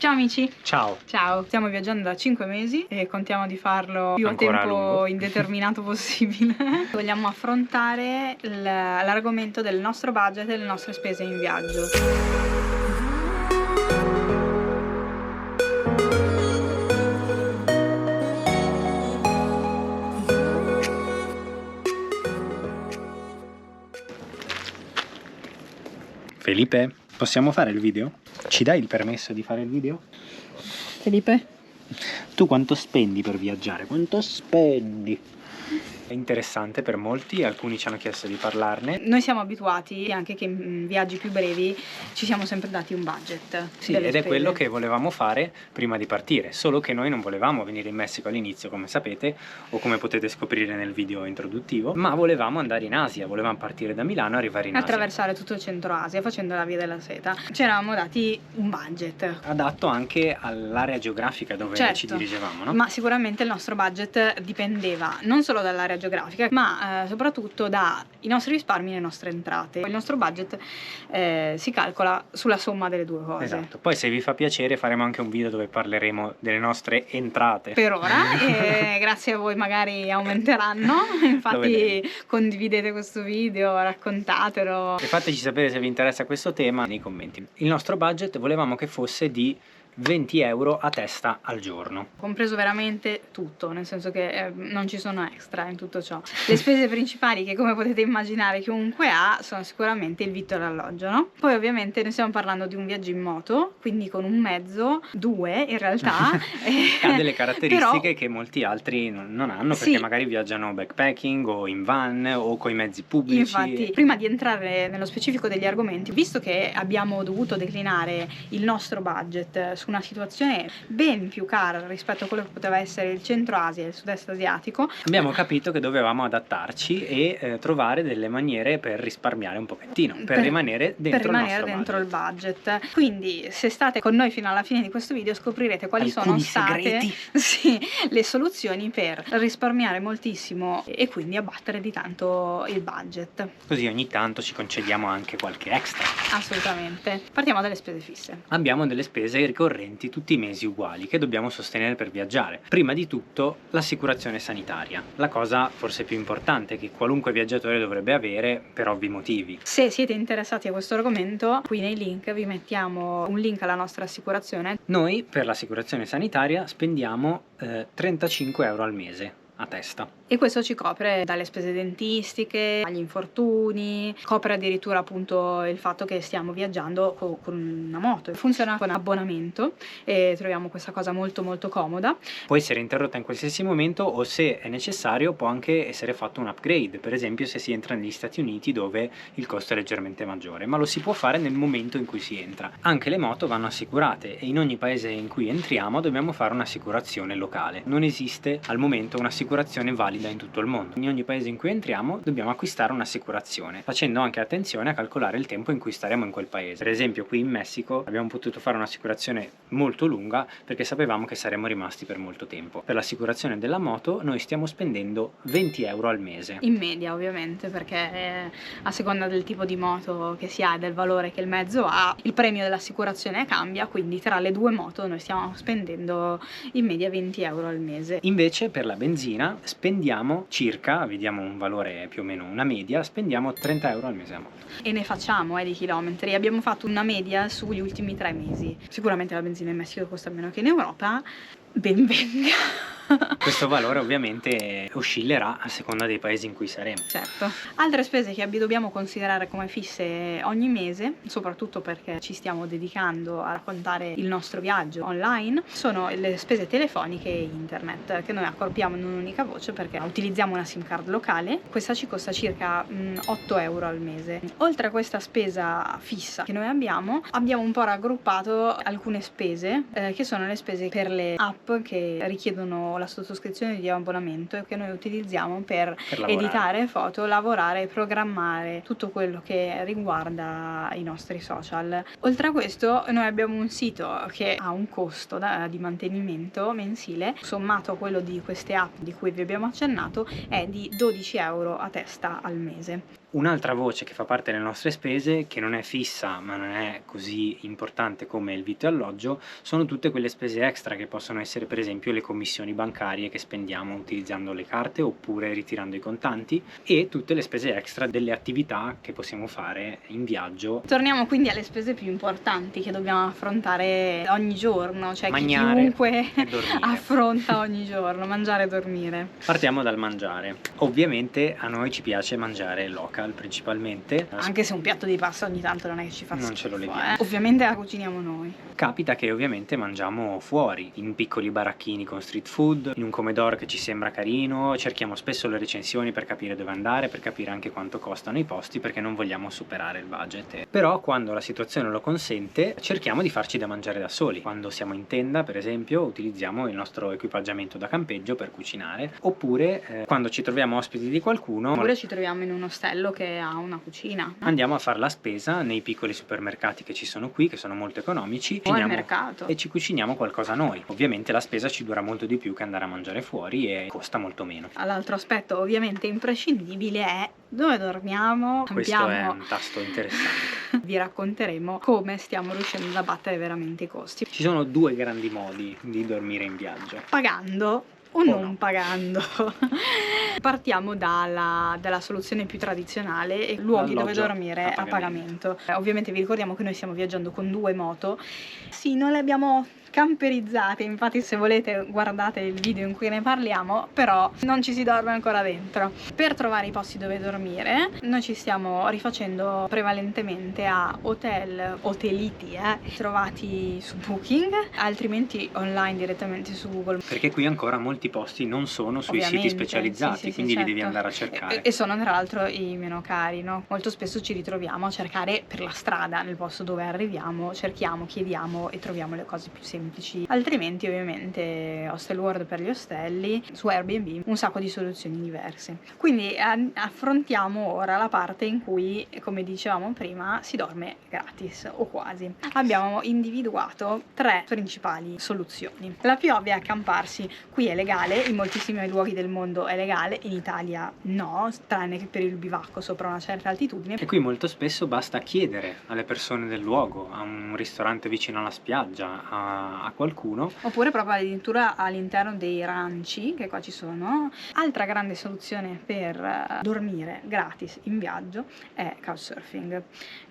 Ciao amici! Ciao! Ciao! Stiamo viaggiando da 5 mesi e contiamo di farlo più a Ancora a tempo lungo. indeterminato possibile. Vogliamo affrontare l'argomento del nostro budget e delle nostre spese in viaggio. Felipe, possiamo fare il video? Ci dai il permesso di fare il video? Felipe? Tu quanto spendi per viaggiare? Quanto spendi? È interessante per molti, alcuni ci hanno chiesto di parlarne. Noi siamo abituati anche che in viaggi più brevi ci siamo sempre dati un budget. Sì, delle ed è spese. quello che volevamo fare prima di partire, solo che noi non volevamo venire in Messico all'inizio, come sapete, o come potete scoprire nel video introduttivo, ma volevamo andare in Asia, volevamo partire da Milano e arrivare in Asia. Attraversare tutto il centro Asia facendo la via della seta. Ci eravamo dati un budget. Adatto anche all'area geografica dove Certo, ci dirigevamo, no? Ma sicuramente il nostro budget dipendeva non solo dall'area geografica, ma soprattutto dai nostri risparmi e le nostre entrate. Il nostro budget si calcola sulla somma delle due cose. Esatto, poi se vi fa piacere faremo anche un video dove parleremo delle nostre entrate. Per ora, e grazie a voi magari aumenteranno, infatti condividete questo video, raccontatelo. E fateci sapere se vi interessa questo tema nei commenti. Il nostro budget volevamo che fosse di 20 euro a testa al giorno. Compreso veramente tutto, nel senso che non ci sono extra in tutto ciò. Le spese principali che, come potete immaginare, chiunque ha sono sicuramente il vitto e l'alloggio, no? Poi ovviamente ne stiamo parlando di un viaggio in moto, quindi con un mezzo, due in realtà. Ha delle caratteristiche però, che molti altri non hanno, perché sì, magari viaggiano backpacking o in van o coi mezzi pubblici. Infatti, prima di entrare nello specifico degli argomenti, visto che abbiamo dovuto declinare il nostro budget su una situazione ben più cara rispetto a quello che poteva essere il centro Asia e il sud-est asiatico, abbiamo capito che dovevamo adattarci e trovare delle maniere per risparmiare un pochettino, per rimanere dentro il budget. Quindi, se state con noi fino alla fine di questo video, scoprirete quali sono state le soluzioni per risparmiare moltissimo e quindi abbattere di tanto il budget. Così ogni tanto ci concediamo anche qualche extra. Assolutamente. Partiamo dalle spese fisse. Abbiamo delle spese ricorrenti tutti i mesi uguali che dobbiamo sostenere per viaggiare. Prima di tutto l'assicurazione sanitaria, la cosa forse più importante che qualunque viaggiatore dovrebbe avere per ovvi motivi. Se siete interessati a questo argomento, qui nei link vi mettiamo un link alla nostra assicurazione. Noi per l'assicurazione sanitaria spendiamo 35 euro al mese a testa. E questo ci copre dalle spese dentistiche, agli infortuni, copre addirittura appunto il fatto che stiamo viaggiando con una moto. Funziona con abbonamento e troviamo questa cosa molto molto comoda. Può essere interrotta in qualsiasi momento o, se è necessario, può anche essere fatto un upgrade, per esempio se si entra negli Stati Uniti dove il costo è leggermente maggiore, ma lo si può fare nel momento in cui si entra. Anche le moto vanno assicurate e in ogni paese in cui entriamo dobbiamo fare un'assicurazione locale. Non esiste al momento un'assicurazione valida in tutto il mondo. In ogni paese in cui entriamo dobbiamo acquistare un'assicurazione, facendo anche attenzione a calcolare il tempo in cui staremo in quel paese. Per esempio qui in Messico abbiamo potuto fare un'assicurazione molto lunga perché sapevamo che saremmo rimasti per molto tempo. Per l'assicurazione della moto noi stiamo spendendo 20 euro al mese. In media ovviamente, perché a seconda del tipo di moto che si ha e del valore che il mezzo ha, il premio dell'assicurazione cambia, quindi tra le due moto noi stiamo spendendo in media 20 euro al mese. Invece per la benzina spendiamo circa, vediamo un valore più o meno una media, spendiamo 30 euro al mese a moto. E ne facciamo di chilometri, abbiamo fatto una media sugli ultimi 3 mesi. Sicuramente la benzina in Messico costa meno che in Europa, ben venga. Questo valore ovviamente oscillerà a seconda dei paesi in cui saremo. Certo. Altre spese che dobbiamo considerare come fisse ogni mese, soprattutto perché ci stiamo dedicando a raccontare il nostro viaggio online, sono le spese telefoniche e internet, che noi accorpiamo in un'unica voce perché utilizziamo una SIM card locale. Questa ci costa circa 8 euro al mese. Oltre a questa spesa fissa che noi abbiamo un po' raggruppato alcune spese che sono le spese per le app che richiedono la sottoscrizione di abbonamento e che noi utilizziamo per editare foto, lavorare e programmare tutto quello che riguarda i nostri social. Oltre a questo noi abbiamo un sito che ha un costo di mantenimento mensile, sommato a quello di queste app di cui vi abbiamo accennato, è di 12 euro a testa al mese. Un'altra voce che fa parte delle nostre spese, che non è fissa ma non è così importante come il vitto e alloggio, sono tutte quelle spese extra che possono essere per esempio le commissioni bancarie che spendiamo utilizzando le carte oppure ritirando i contanti, e tutte le spese extra delle attività che possiamo fare in viaggio. Torniamo quindi alle spese più importanti che dobbiamo affrontare ogni giorno, cioè Mangiare chiunque e dormire. affronta ogni giorno, mangiare e dormire. Partiamo dal mangiare. Ovviamente a noi ci piace mangiare local principalmente. Anche se un piatto di pasta ogni tanto non è che ci fa Non schifo, ce lo leviamo. Ovviamente la cuciniamo noi. Capita che ovviamente mangiamo fuori, in piccoli baracchini con street food, in un comedor che ci sembra carino, cerchiamo spesso le recensioni per capire dove andare, per capire anche quanto costano i posti, perché non vogliamo superare il budget. Però quando la situazione lo consente, cerchiamo di farci da mangiare da soli. Quando siamo in tenda, per esempio, utilizziamo il nostro equipaggiamento da campeggio per cucinare, oppure quando ci troviamo ospiti di qualcuno, Oppure ci troviamo in un ostello che ha una cucina. andiamo a fare la spesa nei piccoli supermercati che ci sono qui, che sono molto economici, O al mercato. e ci cuciniamo qualcosa noi. Ovviamente la spesa ci dura molto di più che andare a mangiare fuori e costa molto meno. L'altro aspetto ovviamente imprescindibile è dove dormiamo. Questo è un tasto interessante. Vi racconteremo come stiamo riuscendo ad abbattere veramente i costi. Ci sono due grandi modi di dormire in viaggio. Pagando o O non no. pagando. Partiamo dalla soluzione più tradizionale, e luoghi dove L'alloggio dormire a a pagamento. Ovviamente vi ricordiamo che noi stiamo viaggiando con 2 moto. Sì, non le abbiamo camperizzate, infatti se volete guardate il video in cui ne parliamo, però non ci si dorme ancora dentro. Per trovare i posti dove dormire noi ci stiamo rifacendo prevalentemente a hoteliti trovati su Booking, altrimenti online direttamente su Google. Perché qui ancora molti posti non sono sui Ovviamente, siti specializzati, sì, quindi li devi certo. andare a cercare. E sono tra l'altro i meno cari, no? Molto spesso ci ritroviamo a cercare per la strada, nel posto dove arriviamo, cerchiamo, chiediamo e troviamo le cose più semplici. Altrimenti ovviamente Hostel World per gli ostelli, su Airbnb un sacco di soluzioni diverse. Quindi affrontiamo ora la parte in cui, come dicevamo prima, si dorme gratis o quasi. Abbiamo individuato 3 principali soluzioni. La più ovvia è accamparsi. Qui è legale, in moltissimi luoghi del mondo è legale, in Italia no, tranne che per il bivacco sopra una certa altitudine. E qui molto spesso basta chiedere alle persone del luogo, a un ristorante vicino alla spiaggia, a qualcuno. Oppure proprio addirittura all'interno dei ranci, che qua ci sono. Altra grande soluzione per dormire gratis in viaggio è couchsurfing.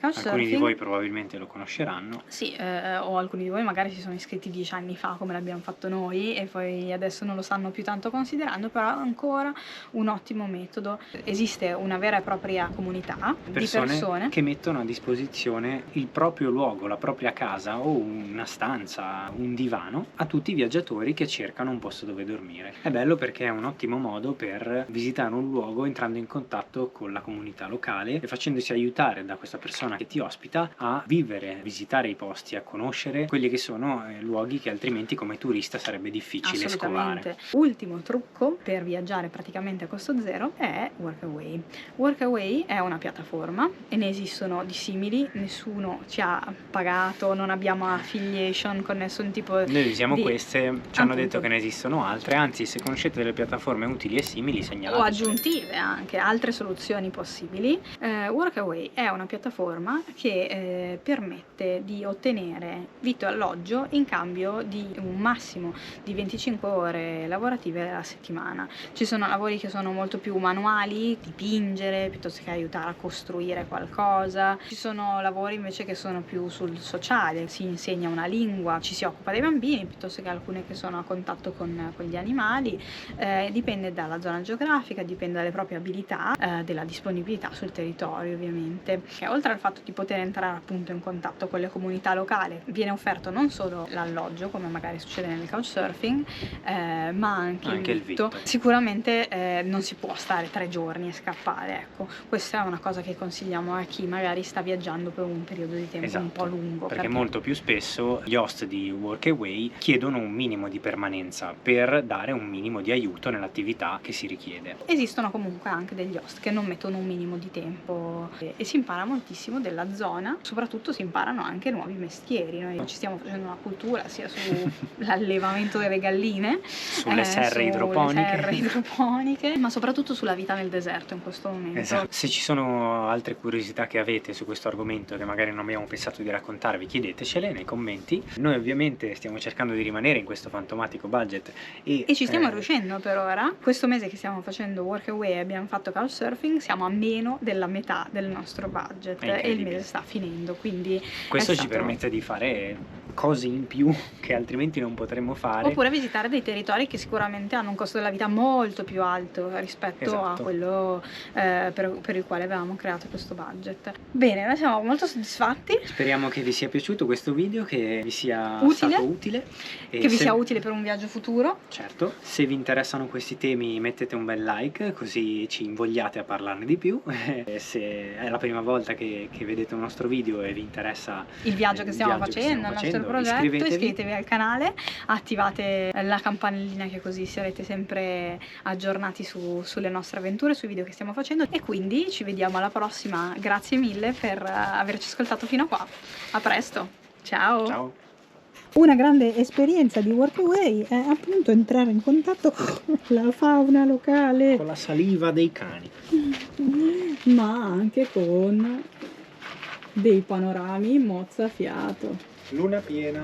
Alcuni di voi probabilmente lo conosceranno. Sì, o alcuni di voi magari si sono iscritti 10 anni fa come l'abbiamo fatto noi e poi adesso non lo stanno più tanto considerando, però è ancora un ottimo metodo. Esiste una vera e propria comunità di persone che mettono a disposizione il proprio luogo, la propria casa o una stanza, un divano a tutti i viaggiatori che cercano un posto dove dormire. È bello perché è un ottimo modo per visitare un luogo entrando in contatto con la comunità locale e facendosi aiutare da questa persona che ti ospita a vivere, visitare i posti, a conoscere quelli che sono luoghi che altrimenti come turista sarebbe difficile scovare. Ultimo trucco per viaggiare praticamente a costo zero è Workaway. Workaway è una piattaforma e ne esistono di simili, nessuno ci ha pagato, non abbiamo affiliation con nessun tipo Noi usiamo di... queste, ci hanno detto che ne esistono altre, anzi se conoscete delle piattaforme utili e simili segnalate. O aggiuntive anche, altre soluzioni possibili. Workaway è una piattaforma che permette di ottenere vitto e alloggio in cambio di un massimo di 25 ore lavorative alla settimana. Ci sono lavori che sono molto più manuali, dipingere piuttosto che aiutare a costruire qualcosa. Ci sono lavori invece che sono più sul sociale, si insegna una lingua, ci si occupa dei bambini piuttosto che alcune che sono a contatto con gli animali. Dipende dalla zona geografica, dipende dalle proprie abilità, della disponibilità sul territorio ovviamente. E oltre al fatto di poter entrare appunto in contatto con le comunità locali, viene offerto non solo l'alloggio come magari succede nel couchsurfing, ma anche il vitto. Sicuramente non si può stare 3 giorni e scappare, ecco, questa è una cosa che consigliamo a chi magari sta viaggiando per un periodo di tempo un po' lungo, perché molto più spesso gli host di Workaway chiedono un minimo di permanenza per dare un minimo di aiuto nell'attività che si richiede. Esistono comunque anche degli host che non mettono un minimo di tempo e si impara moltissimo della zona, soprattutto si imparano anche nuovi mestieri. Noi ci stiamo facendo una cultura sia sull'allevamento delle galline, Sulle serre idroponiche, ma soprattutto sulla vita nel deserto in questo momento. Esatto. Se ci sono altre curiosità che avete su questo argomento che magari non abbiamo pensato di raccontarvi, chiedetecele nei commenti. Noi ovviamente stiamo cercando di rimanere in questo fantomatico budget e ci stiamo riuscendo per ora. Questo mese che stiamo facendo Workaway e abbiamo fatto Couchsurfing siamo a meno della metà del nostro budget e il mese sta finendo, quindi questo ci permette di fare cose in più che altrimenti non potremmo fare, oppure visitare dei territori che sicuramente hanno un costo della vita molto più alto rispetto a quello per il quale avevamo creato questo budget. Bene, noi siamo molto soddisfatti, speriamo che vi sia piaciuto questo video, che vi sia stato utile e che vi sia utile per un viaggio futuro. Certo, se vi interessano questi temi mettete un bel like così ci invogliate a parlarne di più. Se è la prima volta che vedete un nostro video e vi interessa il viaggio che stiamo facendo, il nostro progetto, iscrivetevi al canale, attivate la campanellina che così sarete sempre aggiornati sulle nostre avventure, sui video che stiamo facendo, e quindi ci vediamo alla prossima. Grazie mille per averci ascoltato fino a qua. A presto, ciao! Ciao! Una grande esperienza di Workaway è appunto entrare in contatto con la fauna locale, con la saliva dei cani, ma anche con dei panorami mozzafiato. luna piena.